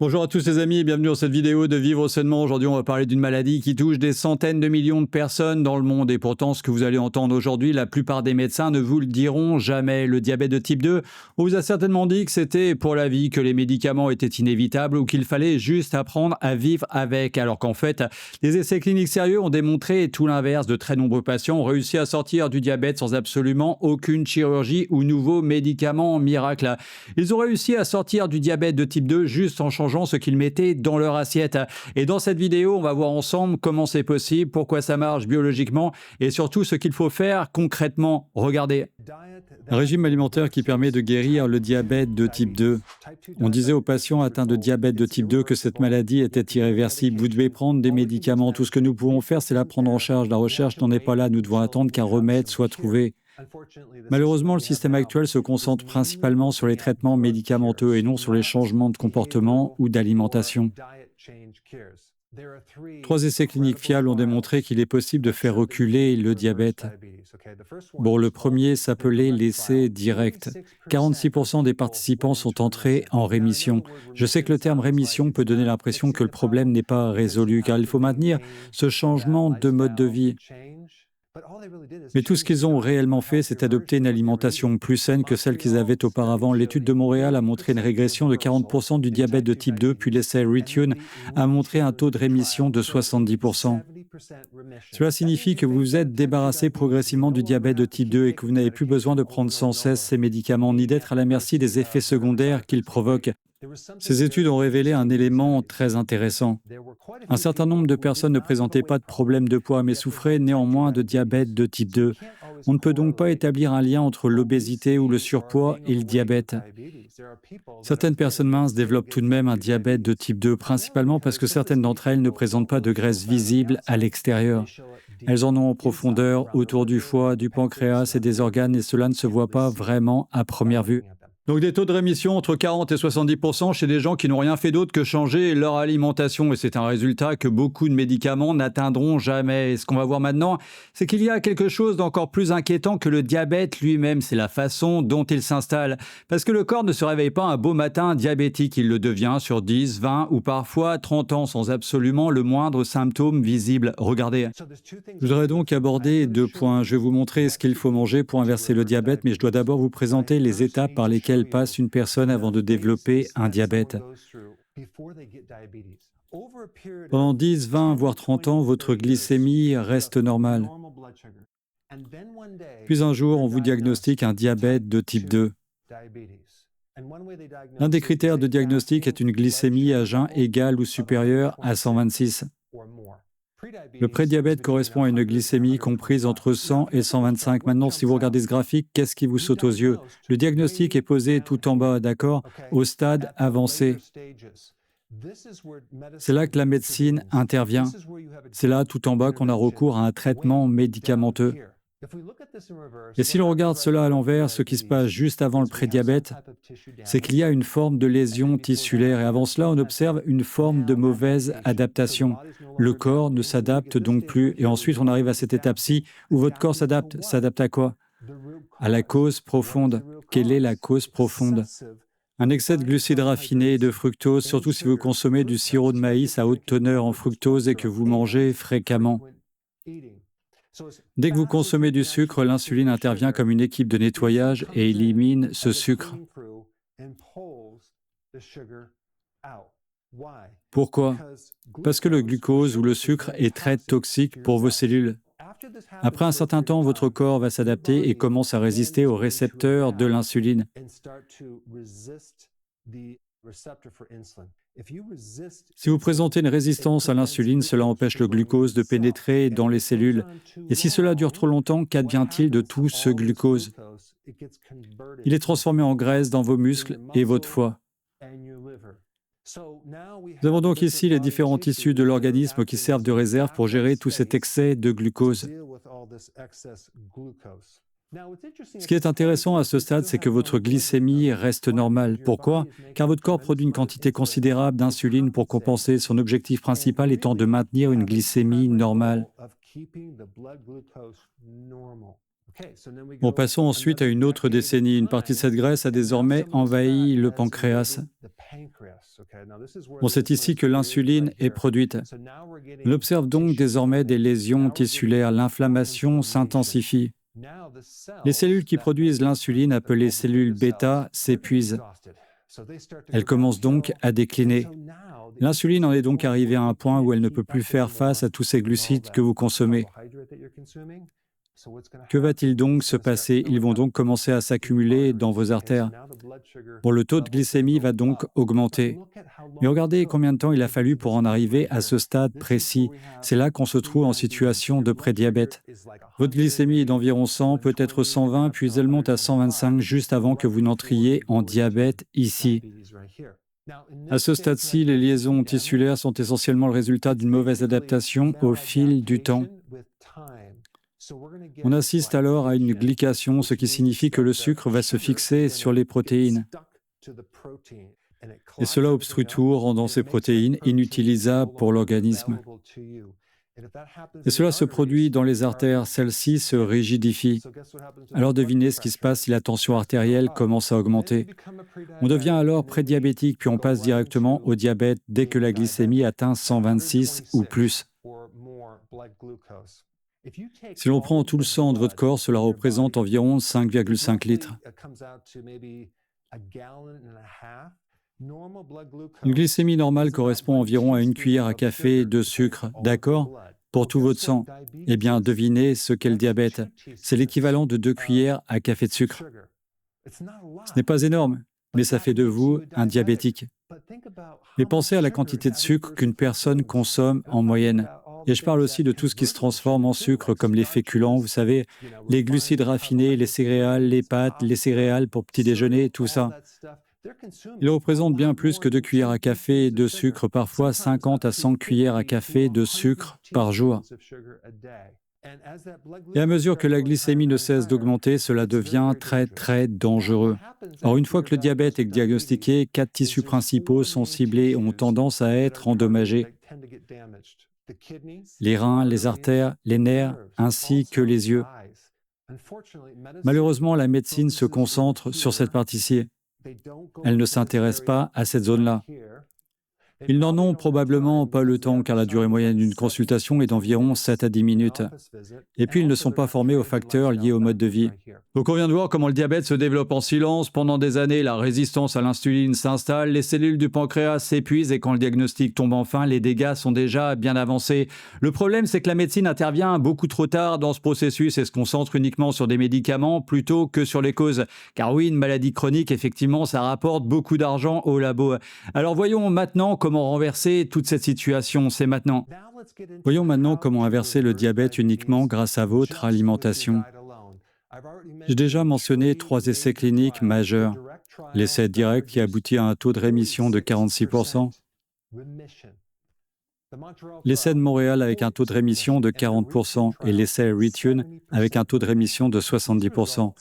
Bonjour à tous les amis et bienvenue dans cette vidéo de Vivre sainement. Aujourd'hui, on va parler d'une maladie qui touche des centaines de millions de personnes dans le monde. Et pourtant, ce que vous allez entendre aujourd'hui, la plupart des médecins ne vous le diront jamais. Le diabète de type 2, on vous a certainement dit que c'était pour la vie, que les médicaments étaient inévitables ou qu'il fallait juste apprendre à vivre avec. Alors qu'en fait, les essais cliniques sérieux ont démontré tout l'inverse. De très nombreux patients ont réussi à sortir du diabète sans absolument aucune chirurgie ou nouveau médicament miracle. Ils ont réussi à sortir du diabète de type 2 juste en changeant ce qu'ils mettaient dans leur assiette. Et dans cette vidéo, on va voir ensemble comment c'est possible, pourquoi ça marche biologiquement et surtout ce qu'il faut faire concrètement. Regardez. Un régime alimentaire qui permet de guérir le diabète de type 2. On disait aux patients atteints de diabète de type 2 que cette maladie était irréversible. Vous devez prendre des médicaments. Tout ce que nous pouvons faire, c'est la prendre en charge. La recherche n'en est pas là. Nous devons attendre qu'un remède soit trouvé. Malheureusement, le système actuel se concentre principalement sur les traitements médicamenteux et non sur les changements de comportement ou d'alimentation. 3 essais cliniques fiables ont démontré qu'il est possible de faire reculer le diabète. Bon, le premier s'appelait l'essai direct. 46% des participants sont entrés en rémission. Je sais que le terme rémission peut donner l'impression que le problème n'est pas résolu, car il faut maintenir ce changement de mode de vie. Mais tout ce qu'ils ont réellement fait, c'est adopter une alimentation plus saine que celle qu'ils avaient auparavant. L'étude de Montréal a montré une régression de 40% du diabète de type 2, puis l'essai Retune a montré un taux de rémission de 70%. Cela signifie que vous vous êtes débarrassé progressivement du diabète de type 2 et que vous n'avez plus besoin de prendre sans cesse ces médicaments, ni d'être à la merci des effets secondaires qu'ils provoquent. Ces études ont révélé un élément très intéressant. Un certain nombre de personnes ne présentaient pas de problème de poids, mais souffraient néanmoins de diabète de type 2. On ne peut donc pas établir un lien entre l'obésité ou le surpoids et le diabète. Certaines personnes minces développent tout de même un diabète de type 2, principalement parce que certaines d'entre elles ne présentent pas de graisse visible à l'extérieur. Elles en ont en profondeur, autour du foie, du pancréas et des organes, et cela ne se voit pas vraiment à première vue. Donc des taux de rémission entre 40 et 70% chez des gens qui n'ont rien fait d'autre que changer leur alimentation. Et c'est un résultat que beaucoup de médicaments n'atteindront jamais. Et ce qu'on va voir maintenant, c'est qu'il y a quelque chose d'encore plus inquiétant que le diabète lui-même. C'est la façon dont il s'installe. Parce que le corps ne se réveille pas un beau matin diabétique. Il le devient sur 10, 20 ou parfois 30 ans sans absolument le moindre symptôme visible. Regardez. Je voudrais donc aborder 2 points. Je vais vous montrer ce qu'il faut manger pour inverser le diabète, mais je dois d'abord vous présenter les étapes par lesquelles passe une personne avant de développer un diabète. Pendant 10, 20, voire 30 ans, votre glycémie reste normale. Puis un jour, on vous diagnostique un diabète de type 2. L'un des critères de diagnostic est une glycémie à jeun égale ou supérieure à 126. Le prédiabète correspond à une glycémie comprise entre 100 et 125. Maintenant, si vous regardez ce graphique, qu'est-ce qui vous saute aux yeux? Le diagnostic est posé tout en bas, d'accord? Au stade avancé. C'est là que la médecine intervient. C'est là, tout en bas, qu'on a recours à un traitement médicamenteux. Et si l'on regarde cela à l'envers, ce qui se passe juste avant le prédiabète, c'est qu'il y a une forme de lésion tissulaire. Et avant cela, on observe une forme de mauvaise adaptation. Le corps ne s'adapte donc plus. Et ensuite, on arrive à cette étape-ci où votre corps s'adapte. S'adapte à quoi? À la cause profonde. Quelle est la cause profonde? Un excès de glucides raffinés et de fructose, surtout si vous consommez du sirop de maïs à haute teneur en fructose et que vous mangez fréquemment. Dès que vous consommez du sucre, l'insuline intervient comme une équipe de nettoyage et élimine ce sucre. Pourquoi? Parce que le glucose ou le sucre est très toxique pour vos cellules. Après un certain temps, votre corps va s'adapter et commence à résister aux récepteurs de l'insuline. Si vous présentez une résistance à l'insuline, cela empêche le glucose de pénétrer dans les cellules. Et si cela dure trop longtemps, qu'advient-il de tout ce glucose? Il est transformé en graisse dans vos muscles et votre foie. Nous avons donc ici les différents tissus de l'organisme qui servent de réserve pour gérer tout cet excès de glucose. Ce qui est intéressant à ce stade, c'est que votre glycémie reste normale. Pourquoi? Car votre corps produit une quantité considérable d'insuline pour compenser, son objectif principal étant de maintenir une glycémie normale. Bon, passons ensuite à une autre décennie. Une partie de cette graisse a désormais envahi le pancréas. Bon, c'est ici que l'insuline est produite. On observe donc désormais des lésions tissulaires. L'inflammation s'intensifie. Les cellules qui produisent l'insuline, appelées cellules bêta, s'épuisent. Elles commencent donc à décliner. L'insuline en est donc arrivée à un point où elle ne peut plus faire face à tous ces glucides que vous consommez. Que va-t-il donc se passer? Ils vont donc commencer à s'accumuler dans vos artères. Bon, le taux de glycémie va donc augmenter. Mais regardez combien de temps il a fallu pour en arriver à ce stade précis. C'est là qu'on se trouve en situation de prédiabète. Votre glycémie est d'environ 100, peut-être 120, puis elle monte à 125 juste avant que vous n'entriez en diabète ici. À ce stade-ci, les liaisons tissulaires sont essentiellement le résultat d'une mauvaise adaptation au fil du temps. On assiste alors à une glycation, ce qui signifie que le sucre va se fixer sur les protéines. Et cela obstrue tout, rendant ces protéines inutilisables pour l'organisme. Et cela se produit dans les artères, celles-ci se rigidifient. Alors devinez ce qui se passe si la tension artérielle commence à augmenter. On devient alors prédiabétique, puis on passe directement au diabète dès que la glycémie atteint 126 ou plus. Si l'on prend tout le sang de votre corps, cela représente environ 5,5 litres. Une glycémie normale correspond environ à une cuillère à café de sucre, d'accord? Pour tout votre sang. Eh bien, devinez ce qu'est le diabète. C'est l'équivalent de 2 cuillères à café de sucre. Ce n'est pas énorme, mais ça fait de vous un diabétique. Mais pensez à la quantité de sucre qu'une personne consomme en moyenne. Et je parle aussi de tout ce qui se transforme en sucre, comme les féculents, vous savez, les glucides raffinés, les céréales, les pâtes, les céréales pour petit déjeuner, tout ça. Ils représentent bien plus que 2 cuillères à café de sucre, parfois 50 à 100 cuillères à café de sucre par jour. Et à mesure que la glycémie ne cesse d'augmenter, cela devient très très dangereux. Alors une fois que le diabète est diagnostiqué, 4 tissus principaux sont ciblés et ont tendance à être endommagés. Les reins, les artères, les nerfs, ainsi que les yeux. Malheureusement, la médecine se concentre sur cette partie-ci. Elle ne s'intéresse pas à cette zone-là. Ils n'en ont probablement pas le temps car la durée moyenne d'une consultation est d'environ 7 à 10 minutes. Et puis, ils ne sont pas formés aux facteurs liés au mode de vie. Donc, on vient de voir comment le diabète se développe en silence. Pendant des années, la résistance à l'insuline s'installe, les cellules du pancréas s'épuisent et quand le diagnostic tombe enfin, les dégâts sont déjà bien avancés. Le problème, c'est que la médecine intervient beaucoup trop tard dans ce processus et se concentre uniquement sur des médicaments plutôt que sur les causes. Car oui, une maladie chronique, effectivement, ça rapporte beaucoup d'argent au labo. Alors, voyons maintenant comment renverser toute cette situation, c'est maintenant. Voyons maintenant comment inverser le diabète uniquement grâce à votre alimentation. J'ai déjà mentionné 3 essais cliniques majeurs. L'essai direct qui aboutit à un taux de rémission de 46%. L'essai de Montréal avec un taux de rémission de 40% et l'essai Retune avec un taux de rémission de 70%.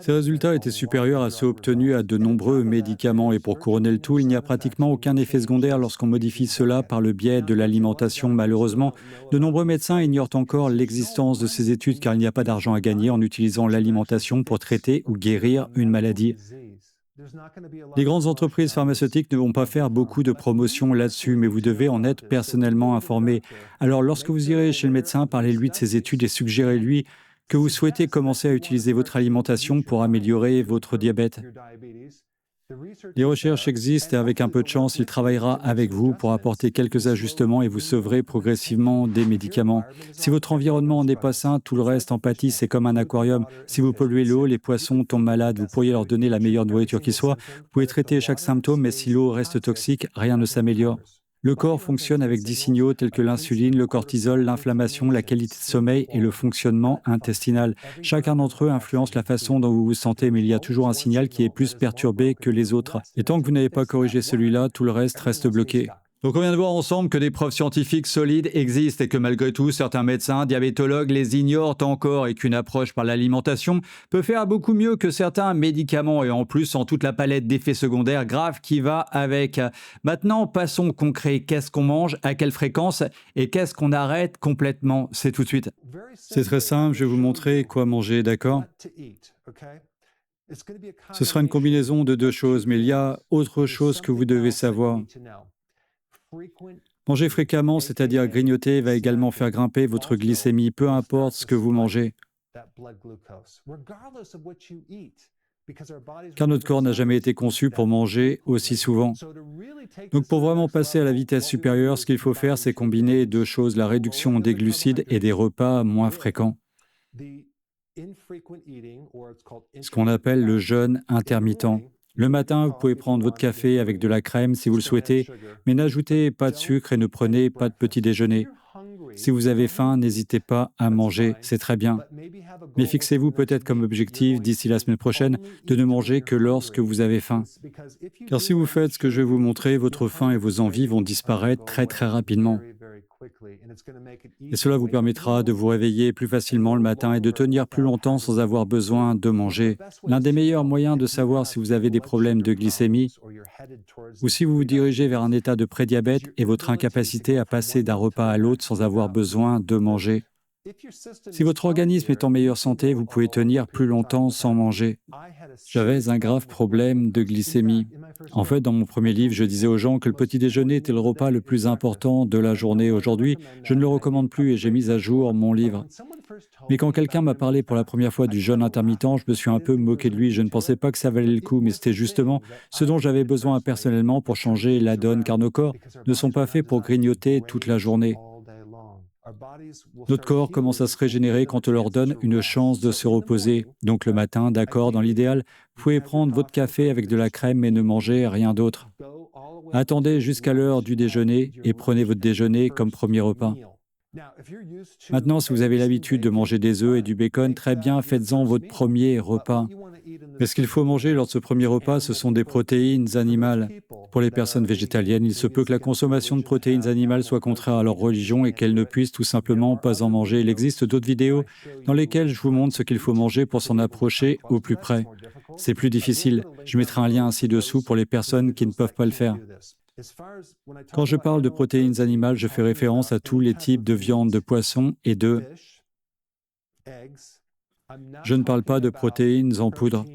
Ces résultats étaient supérieurs à ceux obtenus à de nombreux médicaments et pour couronner le tout, il n'y a pratiquement aucun effet secondaire lorsqu'on modifie cela par le biais de l'alimentation. Malheureusement, de nombreux médecins ignorent encore l'existence de ces études car il n'y a pas d'argent à gagner en utilisant l'alimentation pour traiter ou guérir une maladie. Les grandes entreprises pharmaceutiques ne vont pas faire beaucoup de promotion là-dessus, mais vous devez en être personnellement informé. Alors, lorsque vous irez chez le médecin, parlez-lui de ces études et suggérez-lui que vous souhaitez commencer à utiliser votre alimentation pour améliorer votre diabète. Les recherches existent et avec un peu de chance, il travaillera avec vous pour apporter quelques ajustements et vous sauverez progressivement des médicaments. Si votre environnement n'est pas sain, tout le reste en pâtit, c'est comme un aquarium. Si vous polluez l'eau, les poissons tombent malades. Vous pourriez leur donner la meilleure nourriture qui soit. Vous pouvez traiter chaque symptôme, mais si l'eau reste toxique, rien ne s'améliore. Le corps fonctionne avec 10 signaux tels que l'insuline, le cortisol, l'inflammation, la qualité de sommeil et le fonctionnement intestinal. Chacun d'entre eux influence la façon dont vous vous sentez, mais il y a toujours un signal qui est plus perturbé que les autres. Et tant que vous n'avez pas corrigé celui-là, tout le reste bloqué. Donc on vient de voir ensemble que des preuves scientifiques solides existent et que malgré tout, certains médecins, diabétologues les ignorent encore et qu'une approche par l'alimentation peut faire beaucoup mieux que certains médicaments et en plus en toute la palette d'effets secondaires graves qui va avec. Maintenant, passons au concret. Qu'est-ce qu'on mange, à quelle fréquence et qu'est-ce qu'on arrête complètement? C'est tout de suite. C'est très simple, je vais vous montrer quoi manger, d'accord? Ce sera une combinaison de deux choses, mais il y a autre chose que vous devez savoir. Manger fréquemment, c'est-à-dire grignoter, va également faire grimper votre glycémie, peu importe ce que vous mangez, car notre corps n'a jamais été conçu pour manger aussi souvent. Donc pour vraiment passer à la vitesse supérieure, ce qu'il faut faire, c'est combiner deux choses, la réduction des glucides et des repas moins fréquents, ce qu'on appelle le jeûne intermittent. Le matin, vous pouvez prendre votre café avec de la crème si vous le souhaitez, mais n'ajoutez pas de sucre et ne prenez pas de petit déjeuner. Si vous avez faim, n'hésitez pas à manger, c'est très bien. Mais fixez-vous peut-être comme objectif d'ici la semaine prochaine de ne manger que lorsque vous avez faim. Car si vous faites ce que je vais vous montrer, votre faim et vos envies vont disparaître très très rapidement. Et cela vous permettra de vous réveiller plus facilement le matin et de tenir plus longtemps sans avoir besoin de manger. L'un des meilleurs moyens de savoir si vous avez des problèmes de glycémie ou si vous vous dirigez vers un état de prédiabète est votre incapacité à passer d'un repas à l'autre sans avoir besoin de manger. Si votre organisme est en meilleure santé, vous pouvez tenir plus longtemps sans manger. J'avais un grave problème de glycémie. En fait, dans mon premier livre, je disais aux gens que le petit déjeuner était le repas le plus important de la journée. Aujourd'hui, je ne le recommande plus et j'ai mis à jour mon livre. Mais quand quelqu'un m'a parlé pour la première fois du jeûne intermittent, je me suis un peu moqué de lui. Je ne pensais pas que ça valait le coup, mais c'était justement ce dont j'avais besoin personnellement pour changer la donne, car nos corps ne sont pas faits pour grignoter toute la journée. Notre corps commence à se régénérer quand on leur donne une chance de se reposer. Donc le matin, d'accord, dans l'idéal, vous pouvez prendre votre café avec de la crème et ne manger rien d'autre. Attendez jusqu'à l'heure du déjeuner et prenez votre déjeuner comme premier repas. Maintenant, si vous avez l'habitude de manger des œufs et du bacon, très bien, faites-en votre premier repas. Mais ce qu'il faut manger lors de ce premier repas, ce sont des protéines animales. Pour les personnes végétaliennes, il se peut que la consommation de protéines animales soit contraire à leur religion et qu'elles ne puissent tout simplement pas en manger. Il existe d'autres vidéos dans lesquelles je vous montre ce qu'il faut manger pour s'en approcher au plus près. C'est plus difficile. Je mettrai un lien ci-dessous pour les personnes qui ne peuvent pas le faire. Quand je parle de protéines animales, je fais référence à tous les types de viande, de poisson et d'œufs. Je ne parle pas de protéines en poudre.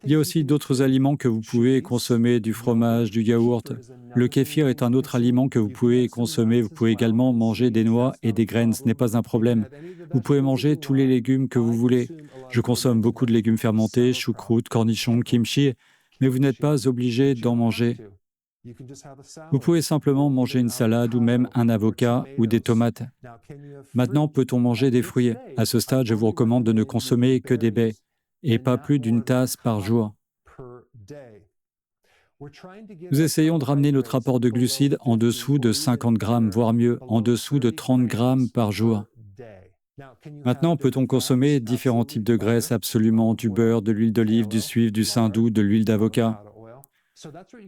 Il y a aussi d'autres aliments que vous pouvez consommer, du fromage, du yaourt. Le kéfir est un autre aliment que vous pouvez consommer. Vous pouvez également manger des noix et des graines, ce n'est pas un problème. Vous pouvez manger tous les légumes que vous voulez. Je consomme beaucoup de légumes fermentés, choucroute, cornichons, kimchi, mais vous n'êtes pas obligé d'en manger. Vous pouvez simplement manger une salade ou même un avocat ou des tomates. Maintenant, peut-on manger des fruits? À ce stade, je vous recommande de ne consommer que des baies et pas plus d'une tasse par jour. Nous essayons de ramener notre apport de glucides en dessous de 50 grammes, voire mieux, en dessous de 30 grammes par jour. Maintenant, peut-on consommer différents types de graisses? Absolument, du beurre, de l'huile d'olive, du suif, du saindoux, de l'huile d'avocat.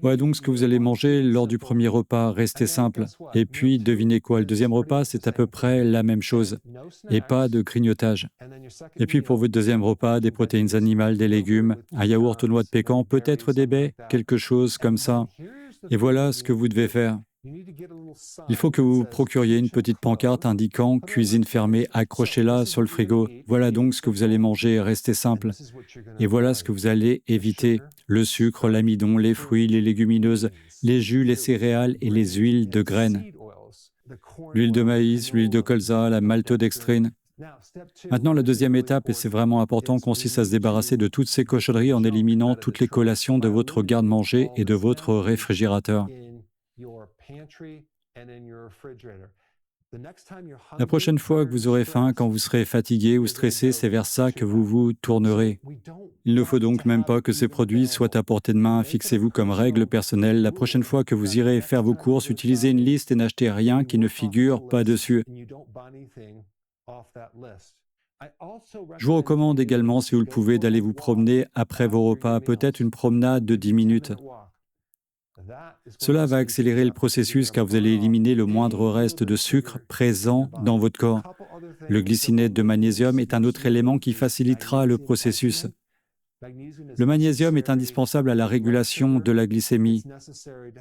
Ouais, donc ce que vous allez manger lors du premier repas, restez simple. Et puis, devinez quoi, le deuxième repas, c'est à peu près la même chose. Et pas de grignotage. Et puis pour votre deuxième repas, des protéines animales, des légumes, un yaourt aux noix de pécan, peut-être des baies, quelque chose comme ça. Et voilà ce que vous devez faire. Il faut que vous vous procuriez une petite pancarte indiquant cuisine fermée, accrochez-la sur le frigo. Voilà donc ce que vous allez manger, restez simple. Et voilà ce que vous allez éviter: le sucre, l'amidon, les fruits, les légumineuses, les jus, les céréales et les huiles de graines. L'huile de maïs, l'huile de colza, la maltodextrine. Maintenant, la deuxième étape, et c'est vraiment important, consiste à se débarrasser de toutes ces cochonneries en éliminant toutes les collations de votre garde-manger et de votre réfrigérateur. La prochaine fois que vous aurez faim, quand vous serez fatigué ou stressé, c'est vers ça que vous vous tournerez. Il ne faut donc même pas que ces produits soient à portée de main. Fixez-vous comme règle personnelle: la prochaine fois que vous irez faire vos courses, utilisez une liste et n'achetez rien qui ne figure pas dessus. Je vous recommande également, si vous le pouvez, d'aller vous promener après vos repas, peut-être une promenade de 10 minutes. Cela va accélérer le processus car vous allez éliminer le moindre reste de sucre présent dans votre corps. Le glycinate de magnésium est un autre élément qui facilitera le processus. Le magnésium est indispensable à la régulation de la glycémie.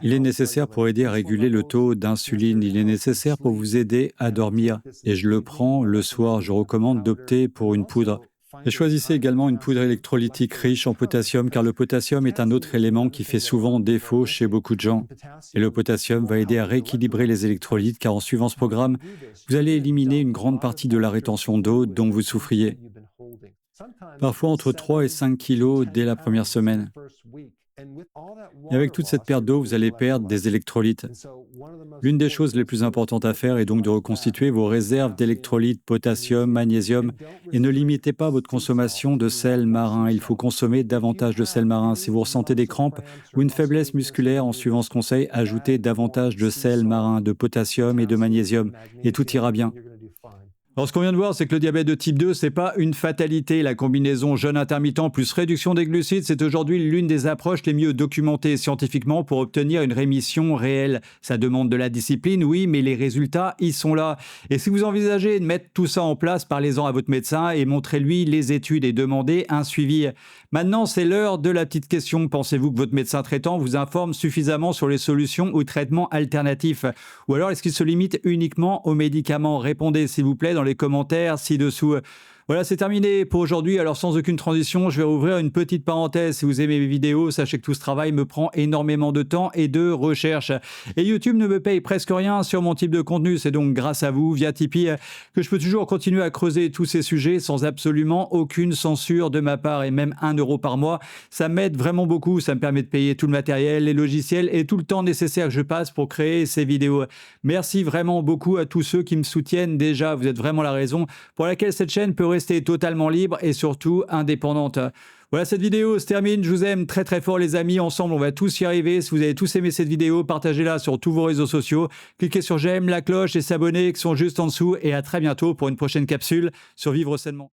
Il est nécessaire pour aider à réguler le taux d'insuline. Il est nécessaire pour vous aider à dormir. Et je le prends le soir. Je recommande d'opter pour une poudre. Et choisissez également une poudre électrolytique riche en potassium, car le potassium est un autre élément qui fait souvent défaut chez beaucoup de gens. Et le potassium va aider à rééquilibrer les électrolytes, car en suivant ce programme, vous allez éliminer une grande partie de la rétention d'eau dont vous souffriez. Parfois entre 3 et 5 kilos dès la première semaine. Et avec toute cette perte d'eau, vous allez perdre des électrolytes. L'une des choses les plus importantes à faire est donc de reconstituer vos réserves d'électrolytes, potassium, magnésium, et ne limitez pas votre consommation de sel marin. Il faut consommer davantage de sel marin. Si vous ressentez des crampes ou une faiblesse musculaire en suivant ce conseil, ajoutez davantage de sel marin, de potassium et de magnésium, et tout ira bien. Alors, ce qu'on vient de voir, c'est que le diabète de type 2, c'est pas une fatalité. La combinaison jeûne intermittent plus réduction des glucides, c'est aujourd'hui l'une des approches les mieux documentées scientifiquement pour obtenir une rémission réelle. Ça demande de la discipline, oui, mais les résultats, ils sont là. Et si vous envisagez de mettre tout ça en place, parlez-en à votre médecin et montrez-lui les études et demandez un suivi. Maintenant, c'est l'heure de la petite question. Pensez-vous que votre médecin traitant vous informe suffisamment sur les solutions ou traitements alternatifs? Ou alors, est-ce qu'il se limite uniquement aux médicaments? Répondez, s'il vous plaît, dans les commentaires ci-dessous. Voilà, c'est terminé pour aujourd'hui. Alors, sans aucune transition, je vais ouvrir une petite parenthèse. Si vous aimez mes vidéos, sachez que tout ce travail me prend énormément de temps et de recherche. Et YouTube ne me paye presque rien sur mon type de contenu. C'est donc grâce à vous, via Tipeee, que je peux toujours continuer à creuser tous ces sujets sans absolument aucune censure de ma part. Et même 1 € par mois, ça m'aide vraiment beaucoup. Ça me permet de payer tout le matériel, les logiciels et tout le temps nécessaire que je passe pour créer ces vidéos. Merci vraiment beaucoup à tous ceux qui me soutiennent déjà. Vous êtes vraiment la raison pour laquelle cette chaîne peut rester totalement libre et surtout indépendante. Voilà, cette vidéo se termine. Je vous aime très très fort les amis. Ensemble, on va tous y arriver. Si vous avez tous aimé cette vidéo, partagez-la sur tous vos réseaux sociaux. Cliquez sur j'aime, la cloche et s'abonner qui sont juste en dessous. Et à très bientôt pour une prochaine capsule sur Vivre Sainement.